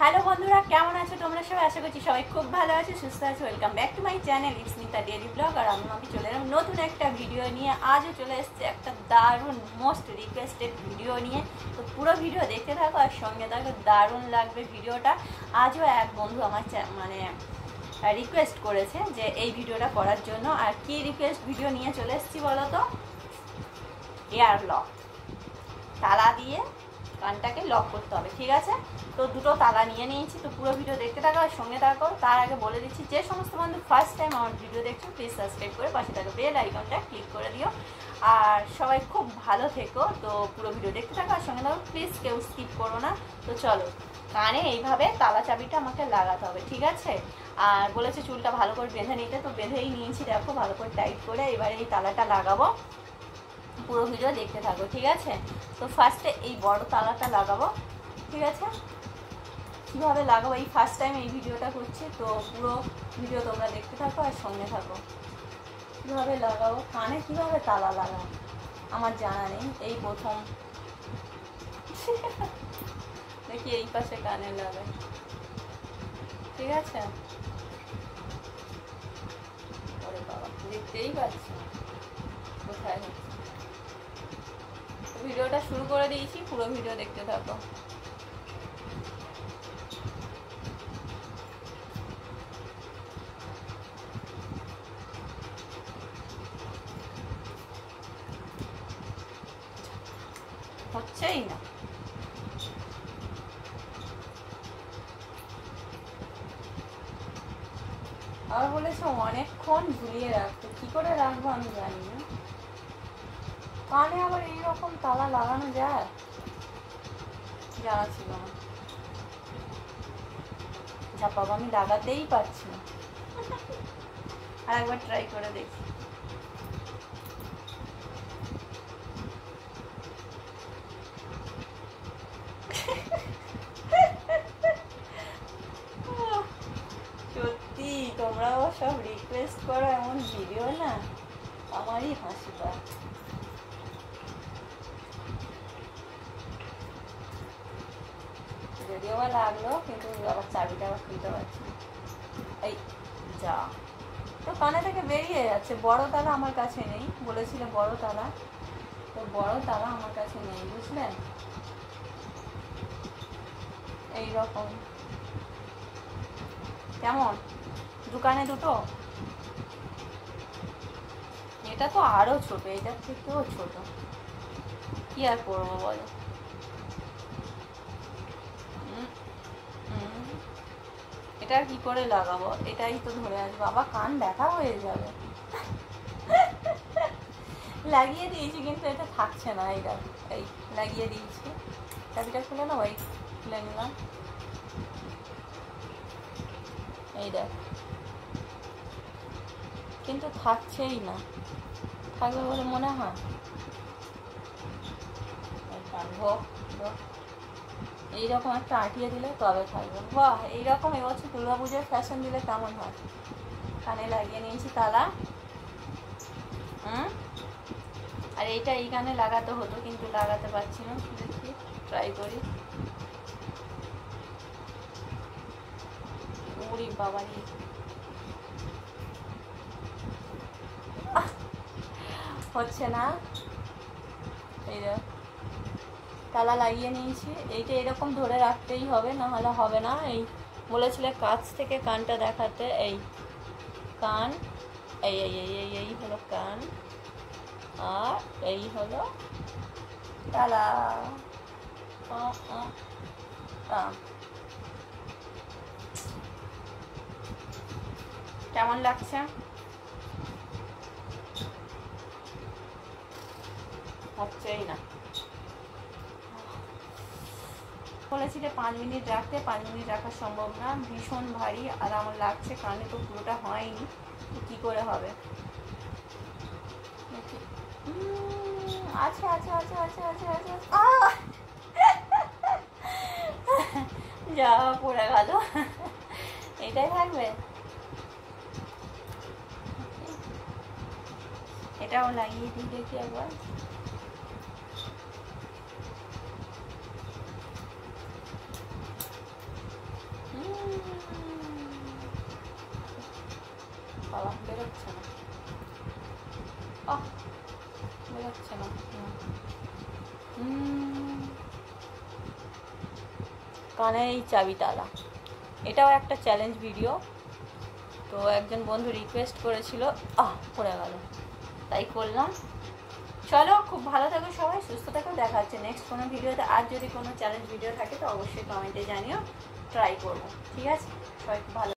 Hello বন্ধুরা, কেমন আছো তোমরা সবাই? আশা করছি সবাই খুব ভালো আছো, সুস্থ আছো। Welcome back to my channel Smita daily blog. আর আমি চলে এলাম নতুন একটা ভিডিও নিয়ে। আজও চলে এসেছে একটা দারুণ মোস্ট রিকোয়েস্টেড ভিডিও নিয়ে। তো পুরো ভিডিও দেখতে থাকো আর সঙ্গে থাকো, দারুণ লাগবে ভিডিওটা। আজও এক বন্ধু আমার রিকোয়েস্ট করেছে যে এই ভিডিওটা করার জন্য। আর কি রিকোয়েস্ট ভিডিও নিয়ে চলে এসেছি বলো তো? এয়ার লক, তালা দিয়ে কানটাকে লক করতে হবে, ঠিক আছে? তো দুটো তালা নিয়ে নিয়েছি। তো পুরো ভিডিও দেখতে থাকো আর সঙ্গে থাকো। তার আগে বলে দিচ্ছি, যে সমস্ত বন্ধু ফার্স্ট টাইম আমার ভিডিও দেখছো প্লিজ সাবস্ক্রাইব করে পাশে থাকো বেল আইকনটা ক্লিক করে দিও। আর সবাই খুব ভালো থেকো। তো পুরো ভিডিও দেখতে থাকো আর সঙ্গে থাকো, প্লিজ কেউ স্কিপ করো না। তো চলো, কানে এইভাবে তালা চাবিটা আমাকে লাগাতে হবে, ঠিক আছে? আর বলেছে চুলটা ভালো করে বেঁধে নিতে, তো বেঁধেই নিয়েছি, দেখো ভালো করে টাইট করে। এবারে এই তালাটা লাগাবো, পুরো ভিডিও দেখতে থাকো, ঠিক আছে? তো ফার্স্টে এই বড় তালাটা লাগাবো, ঠিক আছে? কীভাবে লাগাবো, এই ফার্স্ট টাইম এই ভিডিওটা করছি, তো পুরো ভিডিও তোমরা দেখতে থাকো আর সঙ্গে থাকো। কীভাবে লাগাবো, কানে কীভাবে তালা লাগাবো আমার জানা নেই, এই প্রথম দেখি এই পাশে কানে লাগাই, ঠিক আছে? ওরে বাবা, দেখতেই পাচ্ছি কোথায় হচ্ছে। ভিডিওটা শুরু করে দিয়েছি, পুরো ভিডিও দেখতে থাকো। হচ্ছেই না। আর বলেছে অনেকক্ষণ ঝুলিয়ে রাখতে, কি করে রাখবো আমি জানি না। কানে আবার এইরকম তালা লাগানো যায়, জানা ছিল না। যা বাবা, আমি লাগাতেই পারছি না। আর একবার ট্রাই করে দেখি। সত্যি তোমরাও সব রিকোয়েস্ট করো এমন ভিডিও, না আমারই হাসি পায়। যদিও বা লাগলো, কিন্তু আবার চাবিটা আবার খুলতে পারছি না। এই যা, তো কানে থেকে বেরিয়ে যাচ্ছে। বড় তালা আমার কাছে নেই, বলেছিলে বড় তালা, তো বড় তালা আমার কাছে নেই, বুঝলেন? এইরকম কেমন, দোকানে দুটো, এটা তো আরো ছোট, এটার থেকেও ছোট, কি আর করবো বলো? এটা কি করে লাগাবো, এটাই তো ধরে আসবো, আবার কান ব্যথা হয়ে যাবে। লাগিয়ে দিয়েছি কিন্তু এটা থাকছে না। এইটা এই লাগিয়ে দিয়েছি, চাবিটা খুলে নাও, এই খুলে নিলাম, এই দেখ, কিন্তু থাকছেই না। থাকবে বলে মনে হয়? এইরকম একটা আটিয়ে দিলে তবে থাকবে। বাহ, এইরকম এবছর দুর্গাপুজোর ফ্যাশন দিলে কেমন হয়? কানে লাগিয়ে নিয়েছি তালা। আর এইটা এই কানে লাগাতে হতো, কিন্তু লাগাতে পারছি না। দেখি ট্রাই করি। ওরে বাবা, হচ্ছে না। এই তালা লাগিয়ে নিয়েছি, এইটা এরকম ধরে রাখতেই হবে, না হলে হবে না। এই বলেছিলে কাছ থেকে কানটা দেখাতে, এই কান, এই এই এই এই এই হলো কান, আর এই হলো তালা। কেমন লাগছে? হচ্ছেই না। বলেছিলে 5 মিনিট রাখতে, 5 মিনিট রাখা সম্ভব না, ভীষণ ভারী আর আমার লাগছে কানে, তো পুরোটা হয়নি, কি করে হবে? আচ্ছা আচ্ছা আচ্ছা আচ্ছা আচ্ছা আচ্ছা, যা পড়ে গেল। এটাই থাকবে, এটাও লাগিয়ে দিই দেখি একবার। বাবা বেরোচ্ছে না, বেরোচ্ছে না। কানে এই চাবি তালা, এটাও একটা চ্যালেঞ্জ ভিডিও। তো একজন বন্ধু রিকোয়েস্ট করেছিল, পড়ে গেল, তাই করলাম। চলো, খুব ভালো থাকো সবাই, সুস্থ থাকো, দেখা হচ্ছে নেক্সট কোনো ভিডিওতে। আর যদি কোনো চ্যালেঞ্জ ভিডিও থাকে তো অবশ্যই কমেন্টে জানিও, ট্রাই করবো। ঠিক আছে, সবাই খুব ভালো।